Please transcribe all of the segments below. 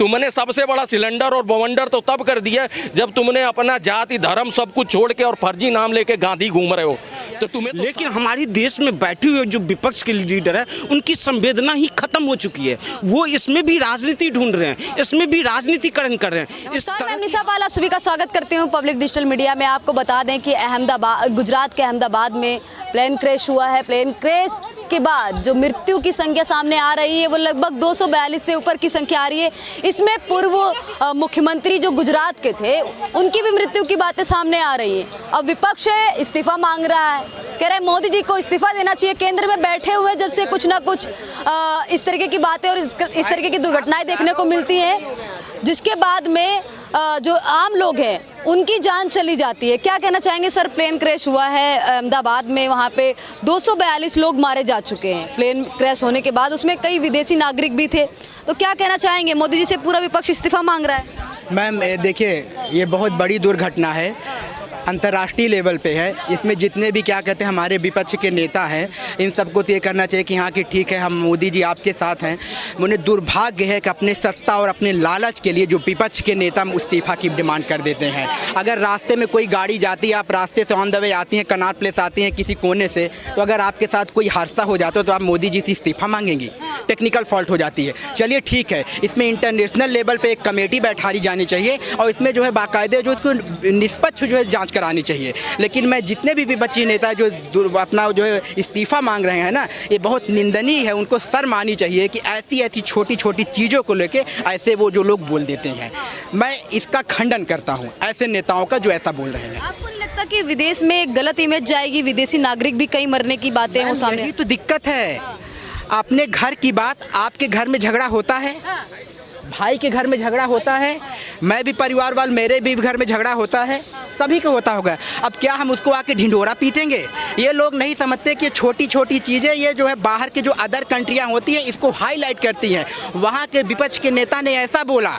तुमने सबसे बड़ा सिलेंडर और बवंडर तो तब कर दिया जब तुमने अपना जाति धर्म सब कुछ छोड़ के और फर्जी नाम लेके गांधी घूम रहे हो। तो तुम्हें तो लेकिन हमारे देश में बैठे हुए जो विपक्ष के लीडर है उनकी संवेदना ही खत्म हो चुकी है। वो इसमें भी राजनीति ढूंढ रहे हैं, इसमें भी राजनीतिकरण कर रहे हैं। मैं निशा पाल आप सभी का स्वागत करती हूँ पब्लिक डिजिटल मीडिया में। आपको बता दें कि गुजरात के अहमदाबाद में प्लेन क्रैश हुआ है। प्लेन क्रैश के बाद जो मृत्यु की संख्या सामने आ रही है वो लगभग 242 से ऊपर की संख्या आ रही है। इसमें पूर्व मुख्यमंत्री जो गुजरात के थे उनकी भी मृत्यु की बातें सामने आ रही हैं। अब विपक्ष इस्तीफा मांग रहा है, कह रहा है मोदी जी को इस्तीफा देना चाहिए। केंद्र में बैठे हुए जब से कुछ ना कुछ इस तरीके की बातें और इस तरीके की दुर्घटनाएं देखने को मिलती हैं, जिसके बाद में जो आम लोग हैं उनकी जान चली जाती है। क्या कहना चाहेंगे सर? प्लेन क्रैश हुआ है अहमदाबाद में, वहाँ पे 242 लोग मारे जा चुके हैं प्लेन क्रैश होने के बाद। उसमें कई विदेशी नागरिक भी थे। तो क्या कहना चाहेंगे? मोदी जी से पूरा विपक्ष इस्तीफा मांग रहा है। मैम देखिए, ये बहुत बड़ी दुर्घटना है, अंतर्राष्ट्रीय लेवल पे है। इसमें जितने भी क्या कहते हैं हमारे विपक्ष के नेता हैं, इन सबको तो ये करना चाहिए कि हाँ कि ठीक है हम मोदी जी आपके साथ हैं। उन्हें दुर्भाग्य है कि अपने सत्ता और अपने लालच के लिए जो विपक्ष के नेता इस्तीफा की डिमांड कर देते हैं। अगर रास्ते में कोई गाड़ी जाती है, आप रास्ते से ऑन द वे आती हैं, कनॉट प्लेस आती हैं किसी कोने से, तो अगर आपके साथ कोई हादसा हो जाता है तो आप मोदी जी से इस्तीफा मांगेंगी? टेक्निकल फॉल्ट हो जाती है। चलिए ठीक है, इसमें इंटरनेशनल लेवल पे एक कमेटी बैठाई जानी चाहिए और इसमें जो है बाकायदे जो इसको निष्पक्ष जो है जांच करानी चाहिए। लेकिन मैं जितने भी विपक्षी नेता जो अपना जो है इस्तीफा मांग रहे हैं ना, ये बहुत निंदनीय है। उनको शर्म आनी चाहिए कि ऐसी ऐसी छोटी छोटी चीज़ों को लेके ऐसे वो जो लोग बोल देते हैं। मैं इसका खंडन करता हूँ ऐसे नेताओं का जो ऐसा बोल रहे हैं। आपको नहीं लगता कि विदेश में एक गलत इमेज जाएगी? विदेशी नागरिक भी कई मरने की बातें हो सामने। यही तो दिक्कत है। अपने घर की बात, आपके घर में झगड़ा होता है, भाई के घर में झगड़ा होता है, मैं भी परिवार वाल मेरे भी घर में झगड़ा होता है, सभी को होता होगा। अब क्या हम उसको आके ढिंढोरा पीटेंगे? ये लोग नहीं समझते कि छोटी छोटी चीज़ें ये जो है बाहर के जो अदर कंट्रियां होती हैं इसको हाईलाइट करती हैं। वहाँ के विपक्ष के नेता ने ऐसा बोला,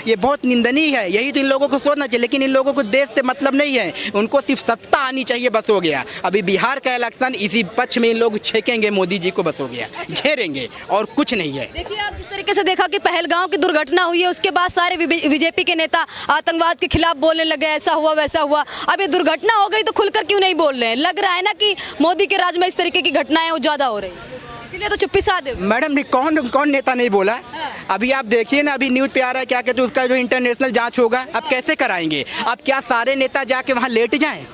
ये बहुत निंदनीय है। यही तो इन लोगों को सोचना चाहिए। लेकिन इन लोगों को देश से मतलब नहीं है, उनको सिर्फ सत्ता आनी चाहिए, बस हो गया। अभी बिहार का इलेक्शन इसी पक्ष में इन लोग छेकेंगे मोदी जी को, बस हो गया, घेरेंगे और कुछ नहीं है। देखिए आप जिस तरीके से देखा कि पहलगांव की दुर्घटना हुई है, उसके बाद सारे बीजेपी के नेता आतंकवाद के खिलाफ बोलने लगे, ऐसा हुआ वैसा हुआ। अब ये दुर्घटना हो गई तो खुलकर क्यों नहीं बोल रहे हैं? लग रहा है ना कि मोदी के राज में इस तरीके की घटनाएं ज़्यादा हो रही है, इसीलिए तो चुप्पी साधे। मैडम ने कौन नेता नहीं बोला? अभी आप देखिए ना, अभी न्यूज़ पे आ रहा है क्या कहते हैं उसका जो इंटरनेशनल जांच होगा। अब कैसे कराएंगे? अब क्या सारे नेता जाके वहाँ लेट जाएं?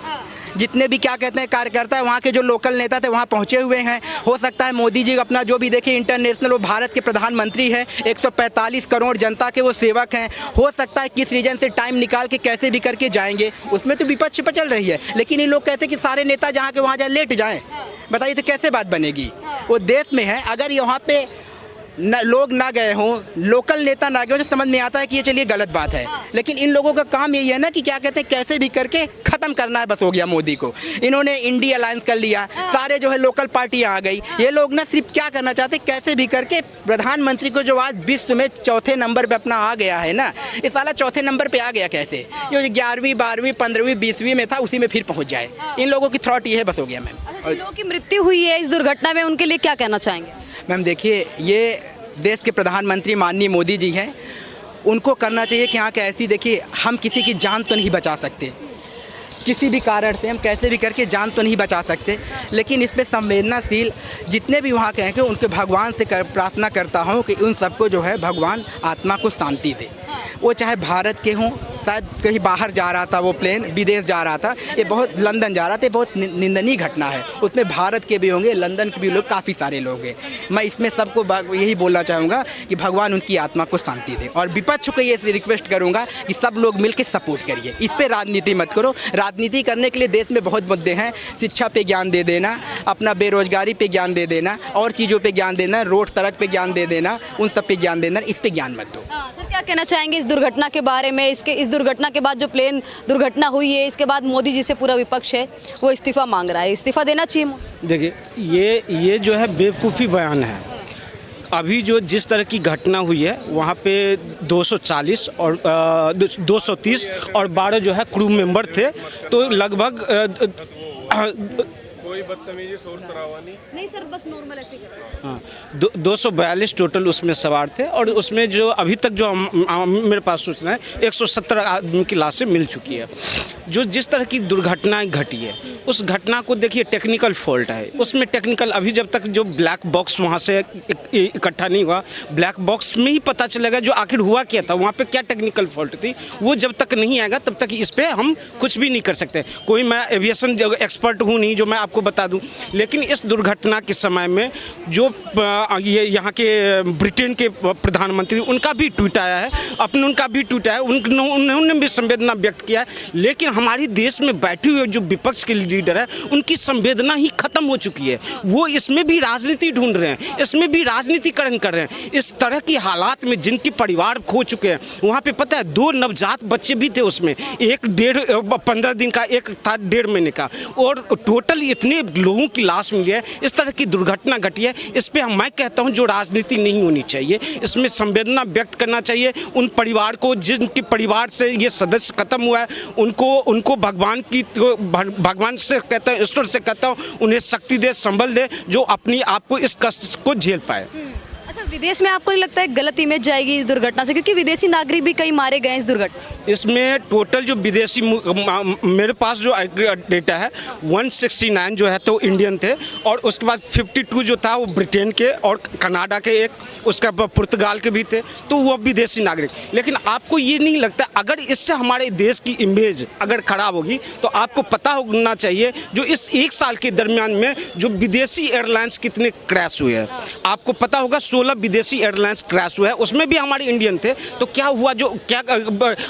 जितने भी क्या कहते हैं कार्यकर्ता है, वहाँ के जो लोकल नेता थे वहाँ पहुँचे हुए हैं। हो सकता है मोदी जी अपना जो भी देखिए इंटरनेशनल, वो भारत के प्रधानमंत्री हैं, 145 करोड़ जनता के वो सेवक हैं। हो सकता है किस रीजन से टाइम निकाल के कैसे भी करके जाएंगे, उसमें तो विपक्ष पर चल रही है। लेकिन ये लोग कैसे कि सारे नेता जहाँ के वहाँ जाए लेट जाएँ? बताइए तो कैसे बात बनेगी? वो देश में है, अगर यहाँ पे लोग ना गए हों, लोकल नेता ना गए हो, तो समझ में आता है कि ये चलिए गलत बात है। लेकिन इन लोगों का काम यही है ना कि क्या कहते हैं कैसे भी करके ख़त्म करना है, बस हो गया मोदी को। इन्होंने इंडिया अलायंस कर लिया, सारे जो है लोकल पार्टियां आ गई। ये लोग ना सिर्फ क्या करना चाहते हैं, कैसे भी करके प्रधानमंत्री को जो आज विश्व में चौथे नंबर पर अपना आ गया है ना, इस साला चौथे नंबर पर आ गया कैसे? जो 11वीं 12वीं 15वीं 20वीं में था उसी में फिर पहुँच जाए। इन लोगों की थॉट ये है, बस हो गया। मैम जिन लोगों की मृत्यु हुई है इस दुर्घटना में, उनके लिए क्या कहना चाहेंगे? मैम देखिए, ये देश के प्रधानमंत्री माननीय मोदी जी हैं, उनको करना चाहिए कि हाँ कि ऐसी देखिए हम किसी की जान तो नहीं बचा सकते, किसी भी कारण से हम कैसे भी करके जान तो नहीं बचा सकते। लेकिन इस पर संवेदनाशील जितने भी वहाँ के हैं कि उनके भगवान से प्रार्थना करता हूँ कि उन सबको जो है भगवान आत्मा को शांति दे। वो चाहे भारत के हों, शायद कहीं बाहर जा रहा था वो प्लेन, विदेश जा रहा था, ये बहुत लंदन जा रहा था, ये बहुत निंदनीय घटना है। उसमें भारत के भी होंगे, लंदन के भी लोग, काफ़ी सारे लोग हैं। मैं इसमें सबको यही बोलना चाहूँगा कि भगवान उनकी आत्मा को शांति दे। और विपक्ष को ये रिक्वेस्ट करूँगा कि सब लोग मिल के सपोर्ट करिए, इस पर राजनीति मत करो। राजनीति करने के लिए देश में बहुत मुद्दे हैं, शिक्षा पे ज्ञान दे देना, अपना बेरोजगारी पे ज्ञान दे देना, और चीज़ों पे ज्ञान देना, रोड सड़क पे ज्ञान दे देना, उन सब पे ज्ञान देना, इस पे ज्ञान मत दो। सर क्या कहना चाहेंगे इस दुर्घटना के बारे में? इस दुर्घटना के बाद जो प्लेन दुर्घटना हुई है, इसके बाद मोदी जी से पूरा विपक्ष है वो इस्तीफा मांग रहा है, इस्तीफा देना चाहिए? देखिए ये जो है बेवकूफ़ी बयान है। अभी जो जिस तरह की घटना हुई है वहाँ पे 240 और 230 और 12 जो है क्रू मेंबर थे, तो लगभग कोई बदतमीजी शोर शराबा नहीं। सर, बस नॉर्मल ऐसे ही हाँ, 242 टोटल उसमें सवार थे और उसमें जो अभी तक जो मेरे पास सूचना है 170 आदमी की लाशें मिल चुकी है। जो जिस तरह की दुर्घटनाएं घटी है उस घटना को देखिए टेक्निकल फॉल्ट है उसमें। टेक्निकल अभी जब तक जो ब्लैक बॉक्स वहाँ से इकट्ठा नहीं हुआ, ब्लैक बॉक्स में ही पता चलेगा जो आखिर हुआ क्या था, वहाँ पे क्या टेक्निकल फॉल्ट थी। वो जब तक नहीं आएगा तब तक इस पे हम कुछ भी नहीं कर सकते। कोई मैं एविएशन एक्सपर्ट हूँ नहीं जो मैं आपको बता दूँ, लेकिन इस दुर्घटना के समय में जो ये यहाँ के ब्रिटेन के प्रधानमंत्री उनका भी ट्वीट आया है, उनका भी ट्वीट आया, उन्होंने भी संवेदना व्यक्त किया है। लेकिन हमारे देश में बैठे हुए जो विपक्ष के लीडर है उनकी संवेदना ही खत्म हो चुकी है। वो इसमें भी राजनीति ढूंढ रहे हैं, इसमें भी राजनीतिकरण कर रहे हैं। इस तरह की हालात में जिनके परिवार खो चुके हैं, वहाँ पे पता है 2 नवजात बच्चे भी थे उसमें, एक 15 दिन का, एक था 1.5 महीने का, और टोटल इतने लोगों की लाश मिली है। इस तरह की दुर्घटना घटी है, इस पर मैं कहता हूँ जो राजनीति नहीं होनी चाहिए, इसमें संवेदना व्यक्त करना चाहिए उन परिवार को जिनके परिवार से ये सदस्य खत्म हुआ है। उनको भगवान से कहता हूँ, ईश्वर से कहता हूँ उन्हें शक्ति दे, संबल दे, जो अपनी आप को इस कष्ट को झेल पाए। अच्छा, विदेश में आपको नहीं लगता है गलत इमेज जाएगी इस दुर्घटना से, क्योंकि विदेशी नागरिक भी कई मारे गए इस दुर्घटना? इसमें टोटल जो विदेशी मेरे पास जो डेटा है 169 जो है तो इंडियन थे, और उसके बाद 52 जो था वो ब्रिटेन के और कनाडा के, एक उसका पुर्तगाल के भी थे, तो वो विदेशी नागरिक। लेकिन आपको ये नहीं लगता अगर इससे हमारे देश की इमेज अगर खराब होगी तो आपको पता होना चाहिए जो इस 1 साल के दरमियान में जो विदेशी एयरलाइंस कितने क्रैश हुए हैं। आपको पता होगा 16 विदेशी एयरलाइंस क्रैश हुआ है, उसमें भी हमारे इंडियन थे। तो क्या हुआ, जो क्या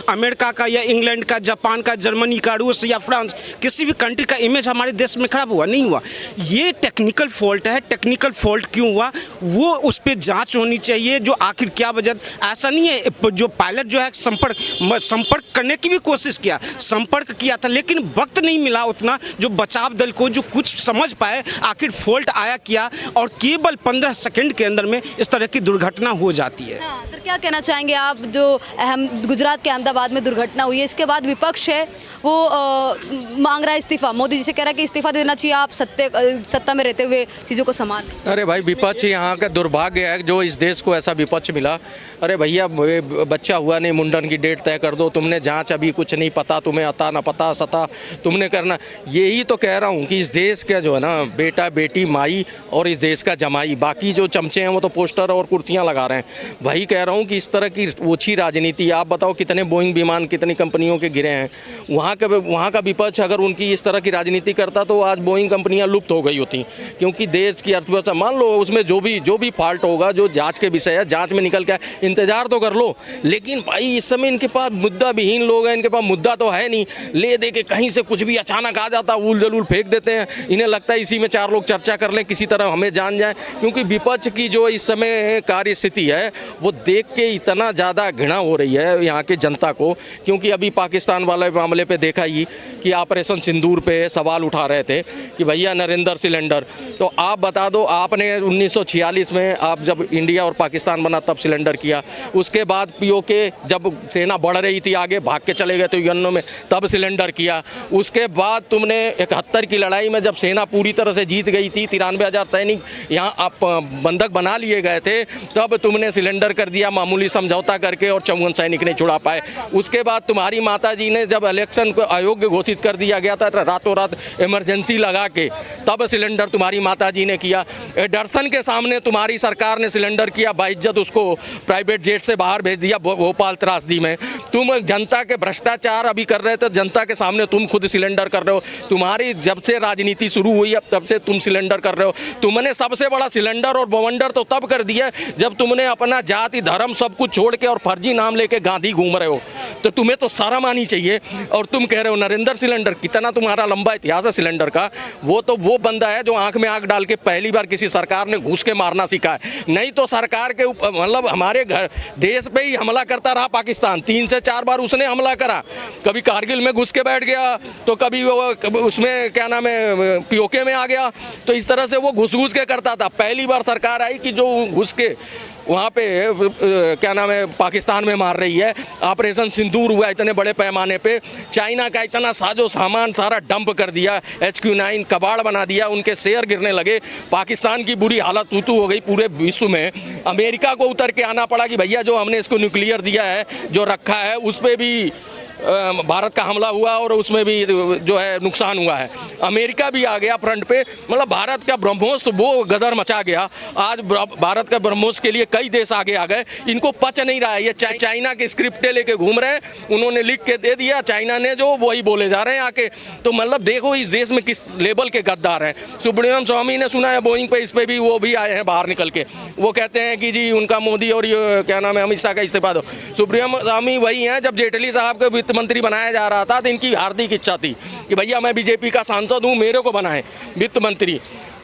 अमेरिका का या इंग्लैंड का, जापान का, जर्मनी का, रूस या फ्रांस, किसी भी कंट्री का इमेज हमारे देश में खराब हुआ? नहीं हुआ। ये टेक्निकल फॉल्ट है। टेक्निकल फॉल्ट क्यों हुआ वो उस पर जांच होनी चाहिए, जो आखिर क्या वजह। ऐसा नहीं है, जो पायलट जो है संपर्क करने की भी कोशिश किया, संपर्क किया था, लेकिन वक्त नहीं मिला उतना जो बचाव दल को जो कुछ समझ पाए आखिर फॉल्ट आया क्या, और केवल 15 सेकंड के अंदर में इस तरह की दुर्घटना हो जाती है। हाँ, सर क्या कहना चाहेंगे आप, जो गुजरात के अहमदाबाद में दुर्घटना हुई है इसके बाद विपक्ष है वो मांग रहा है इस्तीफा, मोदी जी से कह रहा है कि इस्तीफा देना चाहिए, आप सत्ता में रहते हुए चीज़ों को संभाल। अरे भाई, विपक्ष यहाँ का दुर्भाग्य है जो इस देश को ऐसा विपक्ष मिला। अरे भैया, बच्चा हुआ नहीं, मुंडन की डेट तय कर दो, तुमने जांच अभी कुछ नहीं पता, तुम्हें अता न पता सता तुमने करना। यही तो कह रहा हूँ कि इस देश का जो है ना बेटा बेटी माई और इस देश का जमाई, बाकी जो चमचे हैं वो तो पोस्टर और कुर्सियाँ लगा रहे हैं। वही कह रहा हूँ कि इस तरह की ओछी राजनीति, आप बताओ कितने बोइंग विमान कितनी कंपनियों के गिरे हैं। वहाँ का विपक्ष अगर उनकी इस तरह की राजनीति करता तो आज बोइंग कंपनियाँ लुप्त हो गई होती, क्योंकि देश की अर्थव्यवस्था, मान लो उसमें जो भी फॉल्ट होगा, जो जांच के विषय है, जांच में निकल के इंतजार तो कर लो। लेकिन भाई इस समय इनके पास मुद्दा विहीन लोग हैं, इनके पास मुद्दा तो है नहीं, ले दे के कहीं से कुछ भी अचानक आ जाता, उल जलूल फेंक देते हैं। इन्हें लगता है इसी में 4 लोग चर्चा कर लें, किसी तरह हमें जान जाए। क्योंकि विपक्ष की जो इस समय कार्य स्थिति है वो देख के इतना ज़्यादा घृणा हो रही है यहाँ की जनता को। क्योंकि अभी पाकिस्तान वाले मामले पे देखा ही कि ऑपरेशन सिंदूर पे सवाल उठा रहे थे कि भैया नरेंद्र सिलेंडर, तो आप बता दो, आपने 1946 में आप जब इंडिया और पाकिस्तान बना तब सिलेंडर किया, उसके बाद पीओके जब सेना बढ़ रही थी आगे, भाग के चले गए थे यूएनओ में, तब सिलेंडर किया। उसके बाद तुमने 71 की लड़ाई में जब सेना पूरी तरह से जीत गई थी, 93,000 सैनिक यहाँ आप बंधक बना लिए गए थे, तब तुमने सिलेंडर कर दिया मामूली समझौता करके, और 54 सैनिक नहीं छुड़ा पाए। उसके बाद तुम्हारी माता जी ने जब इलेक्शन को अयोग्य घोषित कर दिया गया था रातों रात इमरजेंसी लगा के, तब सिलेंडर तुम्हारी माता जी ने किया। एडरसन के सामने तुम्हारी सरकार ने सिलेंडर किया, बाइज्जत उसको प्राइवेट जेट से बाहर भेज दिया भोपाल त्रासदी में। तुम जनता के भ्रष्टाचार अभी कर रहे थे, जनता के सामने तुम खुद सिलेंडर कर रहे हो। तुम्हारी जब से राजनीति शुरू हुई अब तब से तुम सिलेंडर कर रहे हो। तुमने सबसे बड़ा सिलेंडर और बवंडर तो तब कर दिया जब तुमने अपना जाति धर्म सब कुछ छोड़ के और फर्जी नाम लेके गांधी घूम रहे हो, तो तुम्हें तो शर्म आनी चाहिए। और तुम कह रहे हो नरेंद्र सिलेंडर, कितना तुम्हारा लंबा इतिहास है सिलेंडर का। वो तो वो बंदा है जो आंख में आंख डाल के पहली बार किसी सरकार ने घुस के मारना सीखा है। नहीं तो सरकार के ऊपर, मतलब हमारे घर देश पे ही हमला करता रहा पाकिस्तान, 3 से 4 बार उसने हमला करा। कभी कारगिल में घुस के बैठ गया, तो कभी वो उसमें क्या नाम है पीओके में आ गया। तो इस तरह से वो घुस के करता था। पहली बार सरकार आई कि जो घुस के वहाँ पे क्या नाम है पाकिस्तान में मार रही है। ऑपरेशन सिंदूर हुआ इतने बड़े पैमाने पे, चाइना का इतना साजो सामान सारा डंप कर दिया, HQ9 कबाड़ बना दिया, उनके शेयर गिरने लगे, पाकिस्तान की बुरी हालत तू हो गई पूरे विश्व में। अमेरिका को उतर के आना पड़ा कि भैया जो हमने इसको न्यूक्लियर दिया है जो रखा है उस पर भी भारत का हमला हुआ और उसमें भी जो है नुकसान हुआ है। अमेरिका भी आ गया फ्रंट पे, मतलब भारत का ब्रह्मोस वो गदर मचा गया। आज भारत का ब्रह्मोस के लिए कई देश आगे आ गए, इनको पच नहीं रहा है। ये चाइना के स्क्रिप्टें लेके घूम रहे हैं, उन्होंने लिख के दे दिया, चाइना ने जो वही बोले जा रहे हैं आके। तो मतलब देखो इस देश में किस लेवल के गद्दार हैं। सुब्रमण्यम स्वामी ने सुना है बोइंग पे, इस पे भी वो भी आए हैं बाहर निकल के, वो कहते हैं कि जी उनका मोदी और ये क्या नाम है अमित शाह का इस्तीफा दो। सुब्रमण्यम स्वामी वही हैं, जब जेटली साहब को मंत्री बनाया जा रहा था तो इनकी हार्दिक इच्छा थी कि भैया मैं बीजेपी का सांसद हूं, मेरे को बनाएं वित्त मंत्री,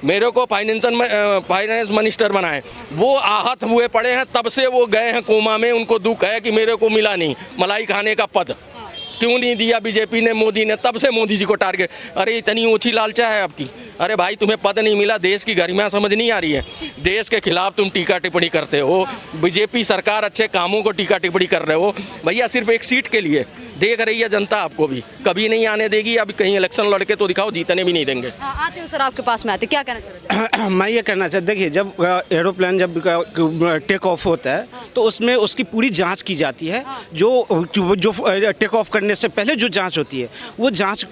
मेरे को फाइनेंस मिनिस्टर बनाएं। वो आहत हुए पड़े हैं, तब से वो गए हैं कोमा में, उनको दुख है कि मेरे को मिला नहीं मलाई खाने का पद, क्यों नहीं दिया बीजेपी ने, मोदी ने, तब से मोदी जी को टारगेट। अरे इतनी ऊंची लालचा है आपकी, अरे भाई तुम्हें पद नहीं मिला, देश की गरिमा समझ नहीं आ रही है, देश के खिलाफ तुम टीका टिप्पणी करते हो, बीजेपी सरकार अच्छे कामों को टीका टिप्पणी कर रहे हो भैया, सिर्फ एक सीट के लिए। देख रही है जनता आपको भी, कभी नहीं आने देगी। अब कहीं इलेक्शन लड़के तो दिखाओ, जीतने भी नहीं देंगे। आते हो सर, आपके पास में आते, क्या कहना चाहते हैं? मैं ये कहना चाहता, देखिए जब एरोप्लेन जब टेक ऑफ होता है तो उसमें उसकी पूरी जांच की जाती है। जो टेक ऑफ करने से पहले जो जांच होती है वो जांच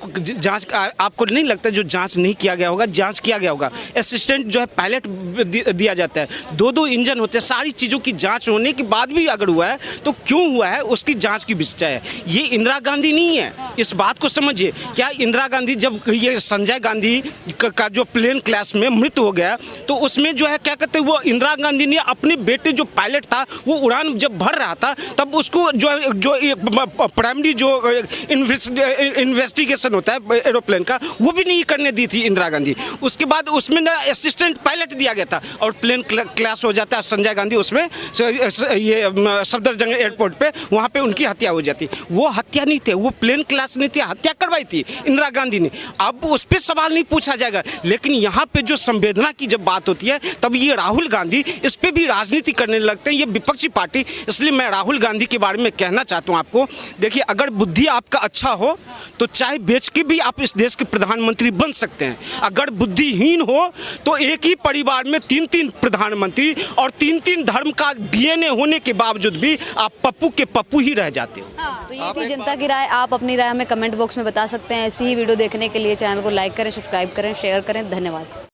आपको नहीं लगता जो जांच नहीं किया गया होगा, जांच किया गया होगा। असिस्टेंट जो है पायलट दिया जाता है, 2 इंजन होते हैं, सारी चीज़ों की जाँच होने के बाद भी अगर हुआ है तो क्यों हुआ है उसकी जाँच की विषय है। ये इंदिरा गांधी नहीं है, इस बात को समझिए। क्या इंदिरा गांधी जब ये संजय गांधी का जो प्लेन क्रैश में मृत्यु हो गया तो उसमें जो है क्या कहते हैं वो इंदिरा गांधी ने अपने बेटे जो पायलट था वो उड़ान जब भर रहा था तब उसको जो प्राइमरी जो इन्वेस्टिगेशन होता है एरोप्लेन का वो भी नहीं करने दी थी इंदिरा गांधी। उसके बाद उसमें ना असिस्टेंट पायलट दिया गया था और प्लेन क्रैश हो जाता है, संजय गांधी उसमें ये सफदरजंग एयरपोर्ट पे वहाँ पे उनकी हत्या हो जाती। वो हत्या नहीं थे, वो प्लेन क्रैश नहीं थे, हत्या करवाई थी इंदिरा गांधी ने। अब उस पर सवाल नहीं पूछा जाएगा, लेकिन यहाँ पे जो संवेदना की जब बात होती है तब ये राहुल गांधी इस पे भी राजनीति करने लगते हैं, ये विपक्षी पार्टी। इसलिए मैं राहुल गांधी के बारे में कहना चाहता हूँ आपको, देखिए अगर बुद्धि आपका अच्छा हो तो चाहे बेच के भी आप इस देश के प्रधानमंत्री बन सकते हैं। अगर बुद्धिहीन हो तो एक ही परिवार में 3 प्रधानमंत्री और 3 धर्म का DNA होने के बावजूद भी आप पप्पू के पप्पू ही रह जाते हो। तो ये थी जनता की राय। आप अपनी राय हमें कमेंट बॉक्स में बता सकते हैं। ऐसी ही वीडियो देखने के लिए चैनल को लाइक करें, सब्सक्राइब करें, शेयर करें। धन्यवाद।